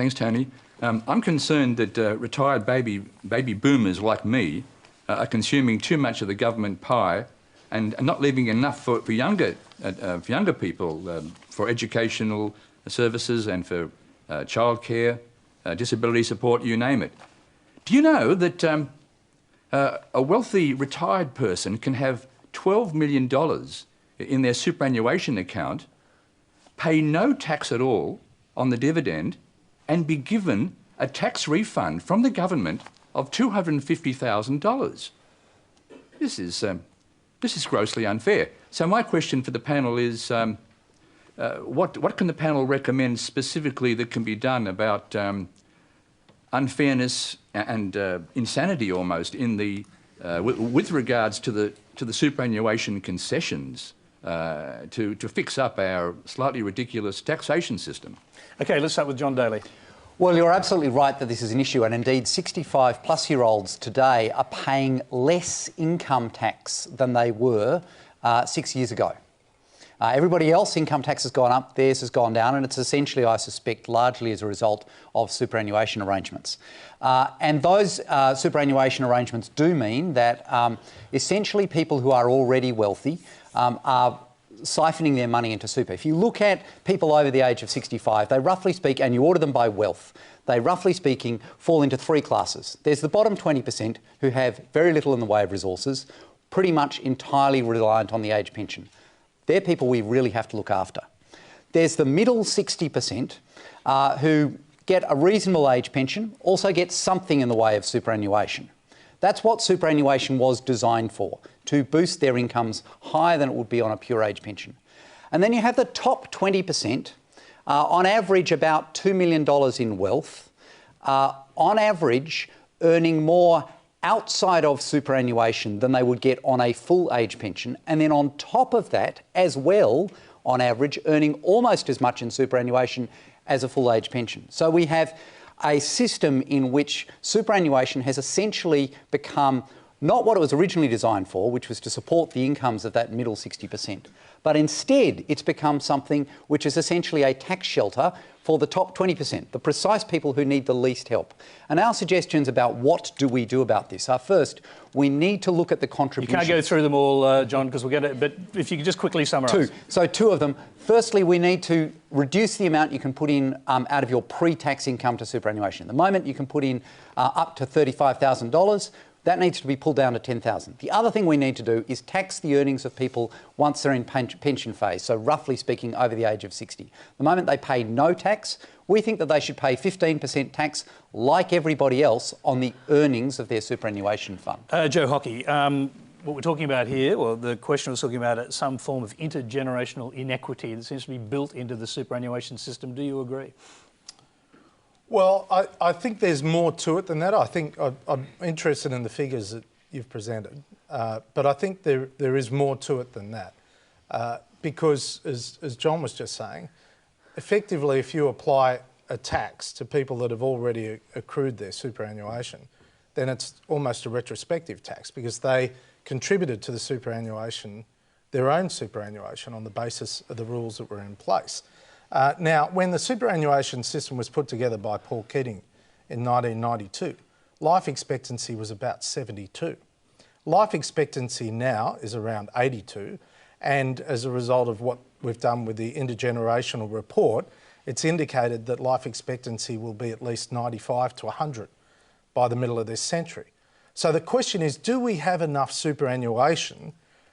Thanks, Tony. I'm concerned that retired baby boomers like me are consuming too much of the government pie and not leaving enough for younger people, for educational services and for childcare, disability support, you name it. Do you know that a wealthy retired person can have $12 million in their superannuation account, pay no tax at all on the dividend, and be given a tax refund from the government of $250,000? This is grossly unfair. So my question for the panel is, what can the panel recommend specifically that can be done about unfairness and insanity almost in the with regards to the superannuation concessions to fix up our slightly ridiculous taxation system? Okay, let's start with John Daly. Well, you're absolutely right that this is an issue, and indeed 65-plus-year-olds today are paying less income tax than they were 6 years ago. Everybody else, income tax has gone up, theirs has gone down, and it's essentially, I suspect, largely as a result of superannuation arrangements. And those superannuation arrangements do mean that essentially people who are already wealthy are siphoning their money into super. If you look at people over the age of 65, they roughly speak, and you order them by wealth, they roughly speaking fall into three classes. There's the bottom 20% who have very little in the way of resources, pretty much entirely reliant on the age pension. They're people we really have to look after. There's the middle 60% who get a reasonable age pension, also get something in the way of superannuation. That's what superannuation was designed for, to boost their incomes higher than it would be on a pure age pension. And then you have the top 20%, on average about $2 million in wealth, on average earning more outside of superannuation than they would get on a full age pension, and then on top of that, as well, on average, earning almost as much in superannuation as a full age pension. So we have a system in which superannuation has essentially become not what it was originally designed for, which was to support the incomes of that middle 60%, but instead it's become something which is essentially a tax shelter for the top 20%, the precise people who need the least help. And our suggestions about what do we do about this are, first, we need to look at the contributions. You can't go through them all, John, because we'll get it, but if you could just quickly summarise. Two of them. Firstly, we need to reduce the amount you can put in out of your pre-tax income to superannuation. At the moment, you can put in up to $35,000. That needs to be pulled down to $10,000. The other thing we need to do is tax the earnings of people once they're in pension phase, so roughly speaking over the age of 60. The moment they pay no tax, we think that they should pay 15% tax like everybody else on the earnings of their superannuation fund. Joe Hockey, what we're talking about here, well, the question was talking about some form of intergenerational inequity that seems to be built into the superannuation system. Do you agree? Well, I think there's more to it than that. I think I'm interested in the figures that you've presented, but I think there is more to it than that. Because, as John was just saying, effectively if you apply a tax to people that have already accrued their superannuation, then it's almost a retrospective tax because they contributed to the superannuation, their own superannuation, on the basis of the rules that were in place. Now, when the superannuation system was put together by Paul Keating in 1992, life expectancy was about 72. Life expectancy now is around 82, and as a result of what we've done with the intergenerational report, it's indicated that life expectancy will be at least 95 to 100 by the middle of this century. So the question is, do we have enough superannuation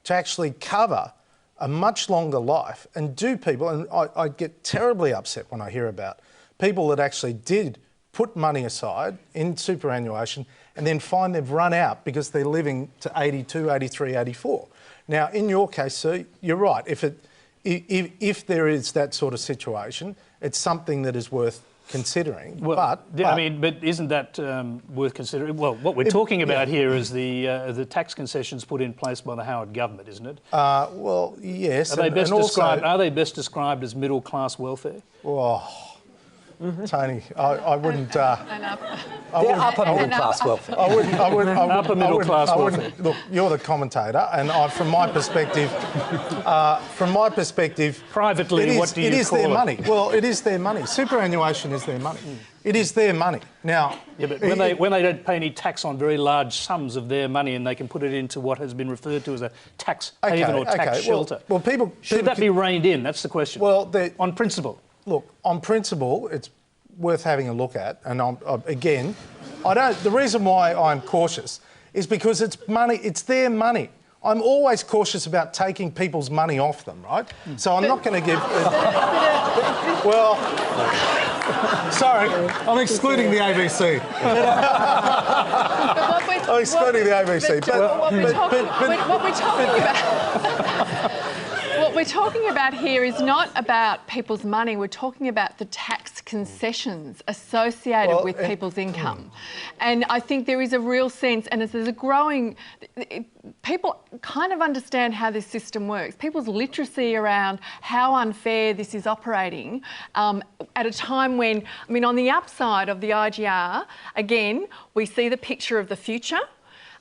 to actually cover a much longer life, and do people, and I get terribly upset when I hear about people that actually did put money aside in superannuation and then find they've run out because they're living to 82, 83, 84. Now, in your case, sir, you're right. If there is that sort of situation, it's something that is worth considering. Well, but isn't that worth considering? Well, what we're talking about here is the tax concessions put in place by the Howard government, isn't it? Well, yes. Are they best described as middle class welfare? Oh, Tony. I wouldn't. They're upper middle class welfare. I wouldn't. Upper middle class welfare. Look, you're the commentator, and from my perspective, privately, what do you it is call their it? money. Well, it is their money. Superannuation is their money. It is their money. Now, yeah, but when they don't pay any tax on very large sums of their money, and they can put it into what has been referred to as a tax haven or tax shelter, well, people should that be reined in? That's the question. Well, on principle. Look, on principle, it's worth having a look at. And again, the reason why I'm cautious is because it's money. It's their money. I'm always cautious about taking people's money off them, right? So I'm not going to give. Well, sorry, I'm excluding the ABC. I'm excluding the ABC. What we're talking about here is not about people's money. We're talking about the tax concessions associated with people's income. And I think there is a real sense, and there's a growing... People kind of understand how this system works. People's literacy around how unfair this is operating at a time when, I mean, on the upside of the IGR, again, we see the picture of the future.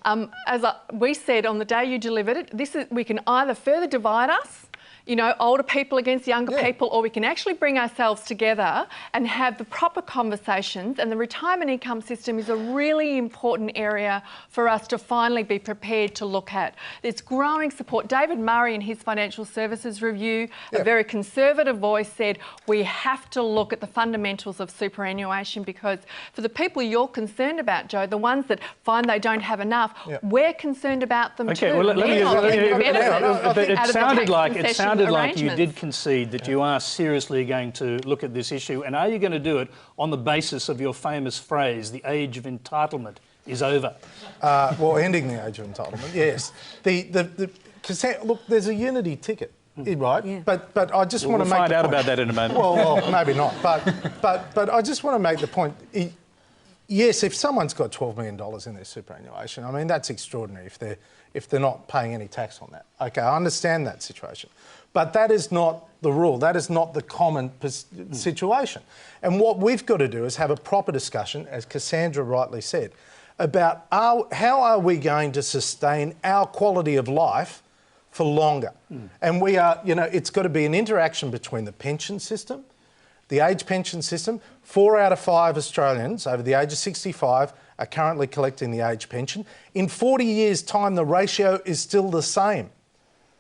As we said on the day you delivered it, we can either further divide us, you know, older people against younger people, or we can actually bring ourselves together and have the proper conversations. And the retirement income system is a really important area for us to finally be prepared to look at. There's growing support. David Murray in his Financial Services Review, a very conservative voice, said we have to look at the fundamentals of superannuation, because for the people you're concerned about, Joe, the ones that find they don't have enough, we're concerned about them too. Well, it sounded like you did concede that you are seriously going to look at this issue, and are you going to do it on the basis of your famous phrase, the age of entitlement is over? Well, ending the age of entitlement, yes. Look, there's a unity ticket, right? Yeah. But I just want to make find out about that in a moment. Well, maybe not. But I just want to make the point. Yes, if someone's got $12 million in their superannuation, I mean, that's extraordinary if they're not paying any tax on that. Okay, I understand that situation. But that is not the rule. That is not the common situation. And what we've got to do is have a proper discussion, as Cassandra rightly said, about how are we going to sustain our quality of life for longer. And we are, you know, it's got to be an interaction between the pension system, the age pension system. 4 out of 5 Australians over the age of 65 are currently collecting the age pension. In 40 years' time, the ratio is still the same.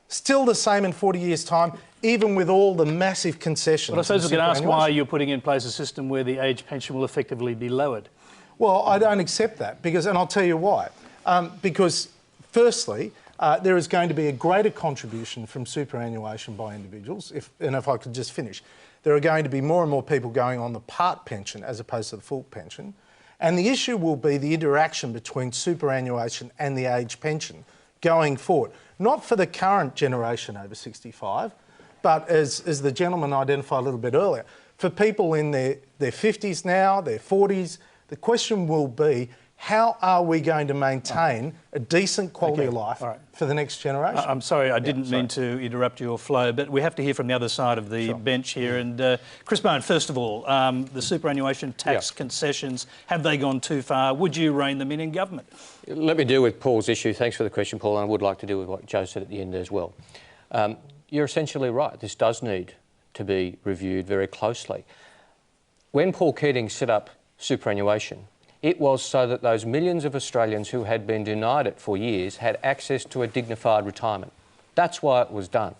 Still the same in 40 years' time, even with all the massive concessions. But I suppose we can ask why you're putting in place a system where the age pension will effectively be lowered. Well, I don't accept that, and I'll tell you why. Because, firstly, there is going to be a greater contribution from superannuation by individuals, and if I could just finish, there are going to be more and more people going on the part pension as opposed to the full pension. And the issue will be the interaction between superannuation and the age pension going forward. Not for the current generation over 65, but as the gentleman identified a little bit earlier, for people in their 50s now, their 40s, the question will be, how are we going to maintain a decent quality of life for the next generation? I'm sorry, I didn't mean to interrupt your flow, but we have to hear from the other side of the bench here. And Chris Bowen, first of all, the superannuation tax concessions, have they gone too far? Would you rein them in government? Let me deal with Paul's issue. Thanks for the question, Paul, and I would like to deal with what Joe said at the end as well. You're essentially right. This does need to be reviewed very closely. When Paul Keating set up superannuation, it was so that those millions of Australians who had been denied it for years had access to a dignified retirement. That's why it was done.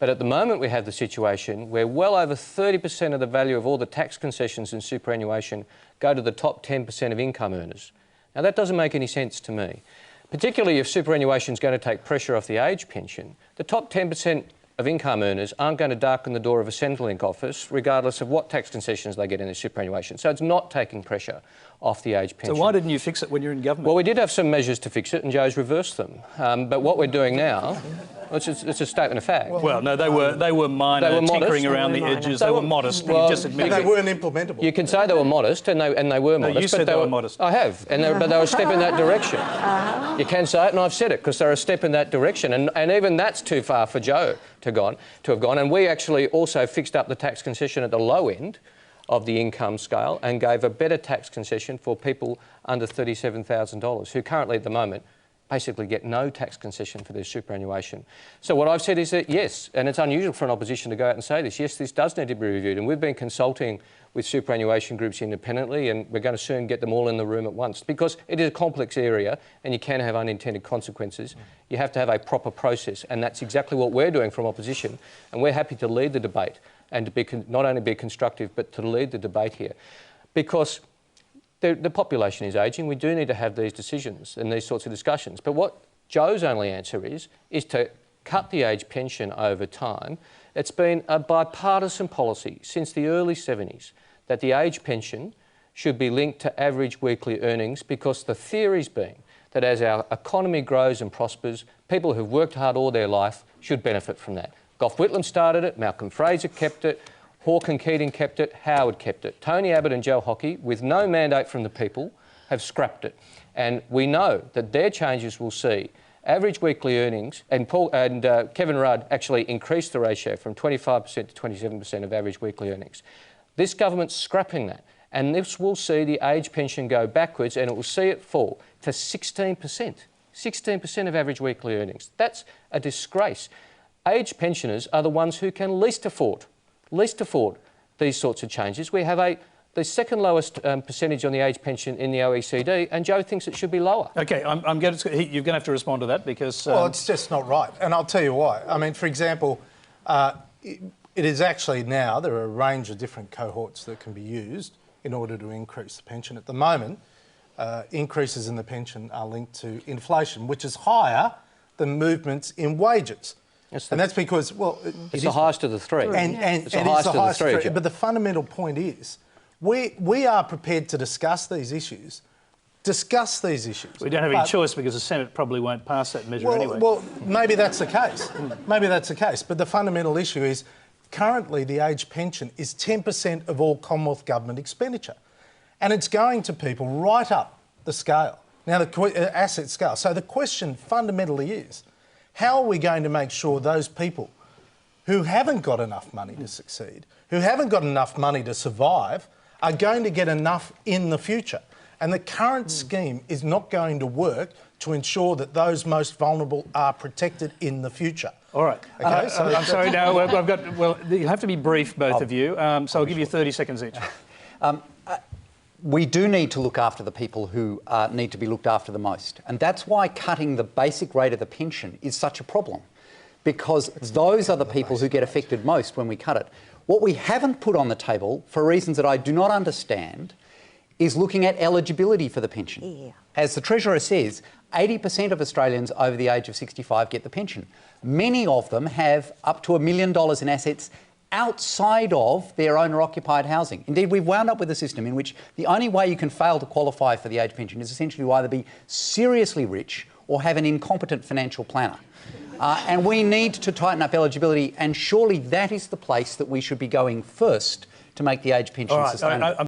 But at the moment we have the situation where well over 30% of the value of all the tax concessions in superannuation go to the top 10% of income earners. Now that doesn't make any sense to me, particularly if superannuation is going to take pressure off the age pension. The top 10% of income earners aren't going to darken the door of a Centrelink office regardless of what tax concessions they get in their superannuation. So it's not taking pressure off the age pension. So why didn't you fix it when you're in government? Well, we did have some measures to fix it and Joe's reversed them. But what we're doing now, it's a statement of fact. Well, no, they were minor, they were tinkering around the edges. They were modest, but you just admitted they weren't implementable. You can say they were modest, and they were modest. No, you said they were modest. I have, but they were a step in that direction. You can say it, and I've said it, because they're a step in that direction. And even that's too far for Joe to have gone. And we actually also fixed up the tax concession at the low end of the income scale and gave a better tax concession for people under $37,000 who currently at the moment basically get no tax concession for their superannuation. So what I've said is that yes, and it's unusual for an opposition to go out and say this, yes, this does need to be reviewed, and we've been consulting with superannuation groups independently, and we're going to soon get them all in the room at once, because it is a complex area and you can have unintended consequences. You have to have a proper process, and that's exactly what we're doing from opposition, and we're happy to lead the debate and to be not only be constructive but to lead the debate here, because the population is ageing. We do need to have these decisions and these sorts of discussions. But what Joe's only answer is to cut the age pension over time. It's been a bipartisan policy since the early 70s that the age pension should be linked to average weekly earnings, because the theory's been that as our economy grows and prospers, people who've worked hard all their life should benefit from that. Gough Whitlam started it, Malcolm Fraser kept it, Hawke and Keating kept it, Howard kept it. Tony Abbott and Joe Hockey, with no mandate from the people, have scrapped it. And we know that their changes will see average weekly earnings, and Kevin Rudd actually increased the ratio from 25% to 27% of average weekly earnings. This government's scrapping that, and this will see the age pension go backwards, and it will see it fall to 16%. 16% of average weekly earnings. That's a disgrace. Age pensioners are the ones who can least afford these sorts of changes. We have the second lowest percentage on the age pension in the OECD, and Joe thinks it should be lower. OK, you're going to have to respond to that, because... Well, it's just not right, and I'll tell you why. I mean, for example, it is actually now, there are a range of different cohorts that can be used in order to increase the pension. At the moment, increases in the pension are linked to inflation, which is higher than movements in wages. And that's because, well... It's the highest of the three. It's the highest of the three. But the fundamental point is, we are prepared to discuss these issues. We don't have any choice, because the Senate probably won't pass that measure anyway. Well, maybe that's the case. Maybe that's the case. But the fundamental issue is, currently the age pension is 10% of all Commonwealth government expenditure. And it's going to people right up the scale. Now, the asset scale. So the question fundamentally is, how are we going to make sure those people who haven't got enough money to succeed, who haven't got enough money to survive, are going to get enough in the future? And the current scheme is not going to work to ensure that those most vulnerable are protected in the future. All right. Okay, so I'm sorry, now well, you have to be brief, both of you, so I'll give you 30 seconds each. We do need to look after the people who need to be looked after the most. And that's why cutting the basic rate of the pension is such a problem, because those are the people who get affected most when we cut it. What we haven't put on the table, for reasons that I do not understand, is looking at eligibility for the pension. Yeah. As the Treasurer says, 80% of Australians over the age of 65 get the pension. Many of them have up to $1 million in assets outside of their owner-occupied housing. Indeed, we've wound up with a system in which the only way you can fail to qualify for the age pension is essentially to either be seriously rich or have an incompetent financial planner. And we need to tighten up eligibility, and surely that is the place that we should be going first to make the age pension sustainable.